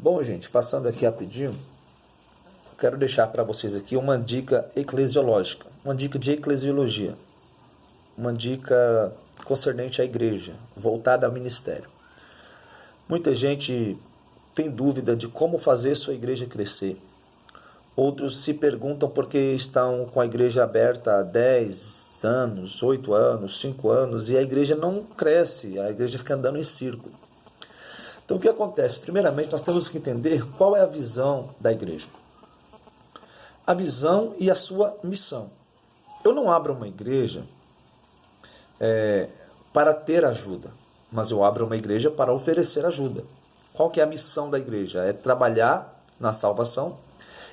Bom, gente, passando aqui rapidinho, quero deixar para vocês aqui uma dica eclesiológica, uma dica de eclesiologia, uma dica concernente à igreja, voltada ao ministério. Muita gente tem dúvida de como fazer sua igreja crescer. Outros se perguntam porque estão com a igreja aberta há 10 anos, 8 anos, 5 anos e a igreja não cresce, a igreja fica andando em círculo. Então o que acontece? Primeiramente nós temos que entender qual é a visão da igreja. A visão e a sua missão. Eu não abro uma igreja para ter ajuda, mas eu abro uma igreja para oferecer ajuda. Qual que é a missão da igreja? É trabalhar na salvação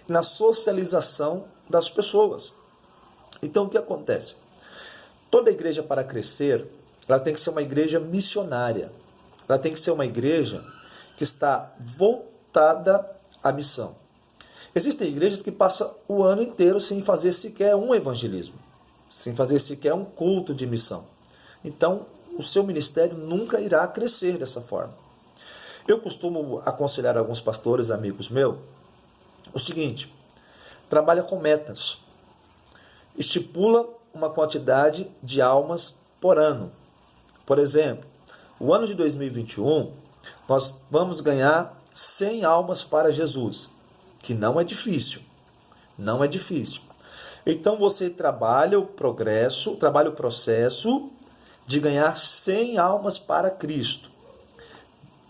e na socialização das pessoas. Então o que acontece? Toda igreja para crescer, ela tem que ser uma igreja missionária. Ela tem que ser uma igreja que está voltada à missão. Existem igrejas que passam o ano inteiro sem fazer sequer um evangelismo, sem fazer sequer um culto de missão. Então, o seu ministério nunca irá crescer dessa forma. Eu costumo aconselhar alguns pastores, amigos meus, o seguinte: trabalha com metas. Estipula uma quantidade de almas por ano. Por exemplo, o ano de 2021, nós vamos ganhar 100 almas para Jesus, que não é difícil. Não é difícil. Então você trabalha o processo de ganhar 100 almas para Cristo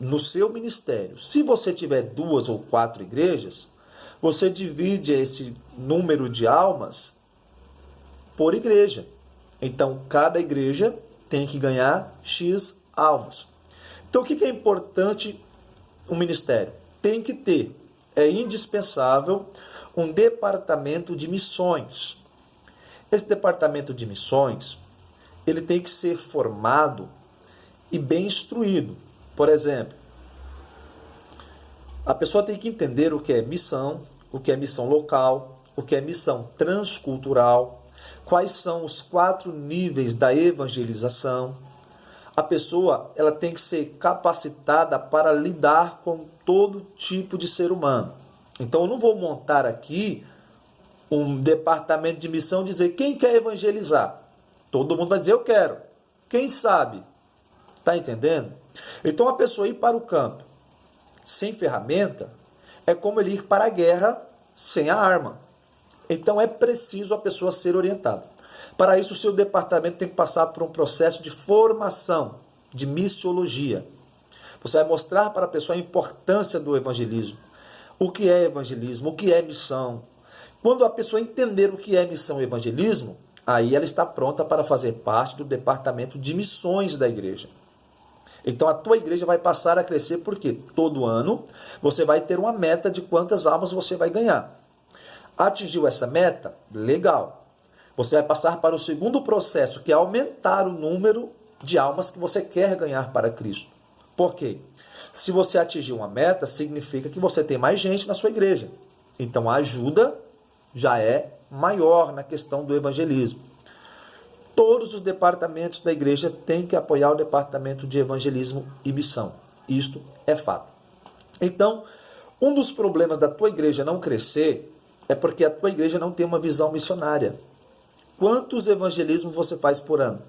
no seu ministério. Se você tiver 2 ou 4 igrejas, você divide esse número de almas por igreja. Então cada igreja tem que ganhar X almas. Então o que é importante um ministério? Tem que ter, é indispensável, um departamento de missões. Esse departamento de missões, ele tem que ser formado e bem instruído. Por exemplo, a pessoa tem que entender o que é missão local, o que é missão transcultural, quais são os 4 níveis da evangelização. A pessoa, ela tem que ser capacitada para lidar com todo tipo de ser humano. Então eu não vou montar aqui um departamento de missão e dizer quem quer evangelizar. Todo mundo vai dizer eu quero. Quem sabe? Está entendendo? Então a pessoa ir para o campo sem ferramenta é como ele ir para a guerra sem a arma. Então é preciso a pessoa ser orientada. Para isso, o seu departamento tem que passar por um processo de formação, de missiologia. Você vai mostrar para a pessoa a importância do evangelismo. O que é evangelismo, o que é missão. Quando a pessoa entender o que é missão e evangelismo, aí ela está pronta para fazer parte do departamento de missões da igreja. Então a tua igreja vai passar a crescer porque todo ano você vai ter uma meta de quantas almas você vai ganhar. Atingiu essa meta? Legal. Você vai passar para o segundo processo, que é aumentar o número de almas que você quer ganhar para Cristo. Por quê? Se você atingir uma meta, significa que você tem mais gente na sua igreja. Então a ajuda já é maior na questão do evangelismo. Todos os departamentos da igreja têm que apoiar o departamento de evangelismo e missão. Isto é fato. Então, um dos problemas da tua igreja não crescer é porque a tua igreja não tem uma visão missionária. Quantos evangelismos você faz por ano?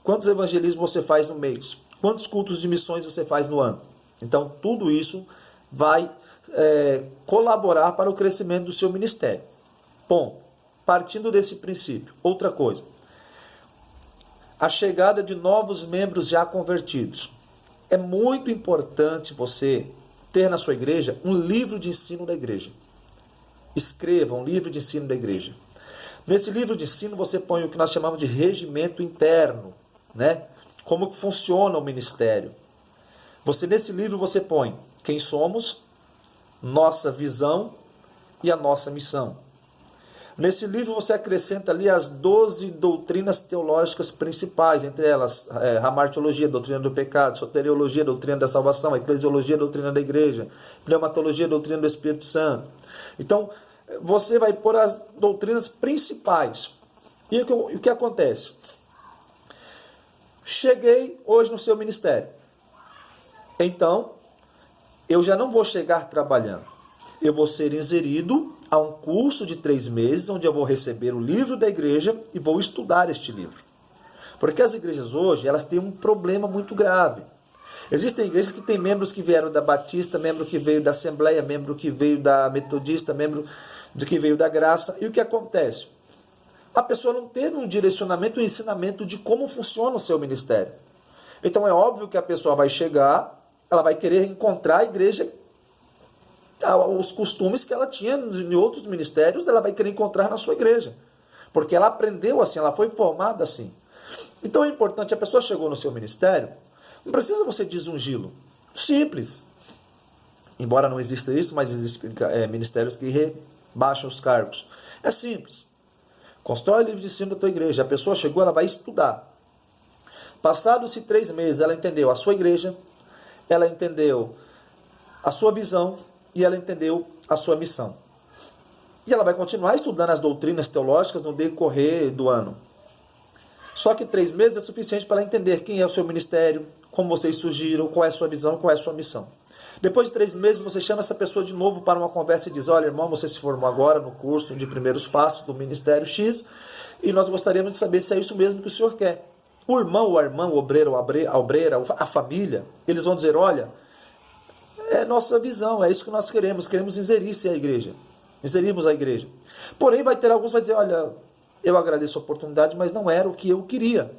Quantos evangelismos você faz no mês? Quantos cultos de missões você faz no ano? Então, tudo isso vai colaborar para o crescimento do seu ministério. Bom, partindo desse princípio, outra coisa. A chegada de novos membros já convertidos. É muito importante você ter na sua igreja um livro de ensino da igreja. Escreva um livro de ensino da igreja. Nesse livro de ensino você põe o que nós chamamos de regimento interno, né? Como que funciona o ministério. Nesse livro você põe quem somos, nossa visão e a nossa missão. Nesse livro você acrescenta ali as 12 doutrinas teológicas principais, entre elas hamartiologia, doutrina do pecado, soteriologia, doutrina da salvação, eclesiologia, doutrina da igreja, pneumatologia, doutrina do Espírito Santo. Então, você vai pôr as doutrinas principais. E o que acontece? Cheguei hoje no seu ministério. Então, eu já não vou chegar trabalhando. Eu vou ser inserido a um curso de 3 meses, onde eu vou receber o livro da igreja e vou estudar este livro. Porque as igrejas hoje, elas têm um problema muito grave. Existem igrejas que têm membros que vieram da Batista, membro que veio da Assembleia, membro que veio da Metodista, membro que veio da Graça. E o que acontece? A pessoa não teve um direcionamento, um ensinamento de como funciona o seu ministério. Então é óbvio que a pessoa vai chegar, ela vai querer encontrar a igreja, os costumes que ela tinha em outros ministérios, ela vai querer encontrar na sua igreja. Porque ela aprendeu assim, ela foi formada assim. Então é importante, a pessoa chegou no seu ministério, não precisa você desungí-lo. Simples. Embora não exista isso, mas existem ministérios que rebaixam os cargos. É simples. Constrói o livro de ensino da tua igreja. A pessoa chegou, ela vai estudar. Passados-se 3 meses, ela entendeu a sua igreja, ela entendeu a sua visão e ela entendeu a sua missão. E ela vai continuar estudando as doutrinas teológicas no decorrer do ano. Só que 3 meses é suficiente para ela entender quem é o seu ministério, como vocês surgiram, qual é a sua visão, qual é a sua missão. Depois de 3 meses, você chama essa pessoa de novo para uma conversa e diz: olha, irmão, você se formou agora no curso de primeiros passos do Ministério X e nós gostaríamos de saber se é isso mesmo que o senhor quer. O irmão, ou a irmã, o obreiro, a obreira, a família, eles vão dizer: olha, é nossa visão, é isso que nós queremos inserir-se à igreja, inserirmos a igreja. Porém, vai ter alguns que vão dizer: olha, eu agradeço a oportunidade, mas não era o que eu queria.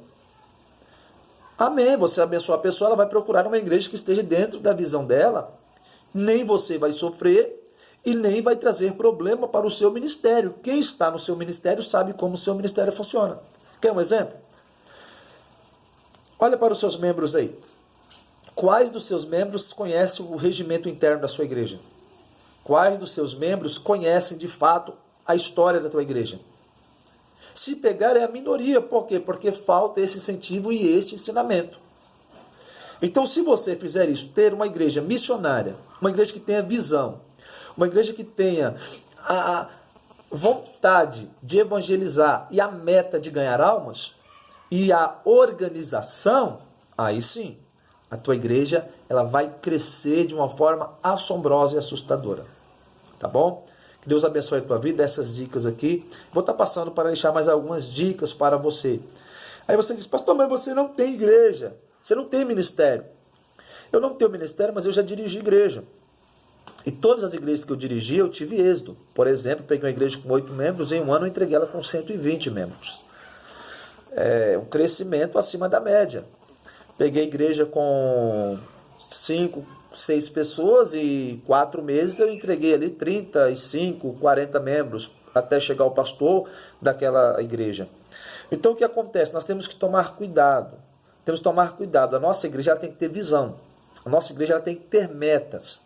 Amém, você abençoa a pessoa, ela vai procurar uma igreja que esteja dentro da visão dela, nem você vai sofrer e nem vai trazer problema para o seu ministério. Quem está no seu ministério sabe como o seu ministério funciona. Quer um exemplo? Olha para os seus membros aí. Quais dos seus membros conhecem o regimento interno da sua igreja? Quais dos seus membros conhecem de fato a história da tua igreja? Se pegar, é a minoria. Por quê? Porque falta esse incentivo e este ensinamento. Então, se você fizer isso, ter uma igreja missionária, uma igreja que tenha visão, uma igreja que tenha a vontade de evangelizar e a meta de ganhar almas, e a organização, aí sim, a tua igreja ela vai crescer de uma forma assombrosa e assustadora. Tá bom? Que Deus abençoe a tua vida, essas dicas aqui. Vou estar passando para deixar mais algumas dicas para você. Aí você diz: pastor, mas você não tem igreja, você não tem ministério. Eu não tenho ministério, mas eu já dirigi igreja. E todas as igrejas que eu dirigi, eu tive êxito. Por exemplo, peguei uma igreja com 8 membros, em um ano eu entreguei ela com 120 membros. É um crescimento acima da média. Peguei igreja com 5, 6 pessoas e 4 meses eu entreguei ali 35, 40 membros até chegar o pastor daquela igreja. Então o que acontece? Nós temos que tomar cuidado. Temos que tomar cuidado. A nossa igreja ela tem que ter visão. A nossa igreja ela tem que ter metas.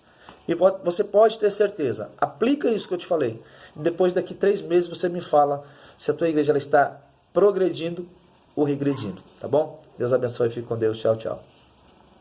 E você pode ter certeza. Aplica isso que eu te falei. Depois daqui 3 meses você me fala se a tua igreja ela está progredindo ou regredindo. Tá bom? Deus abençoe e fique com Deus. Tchau, tchau.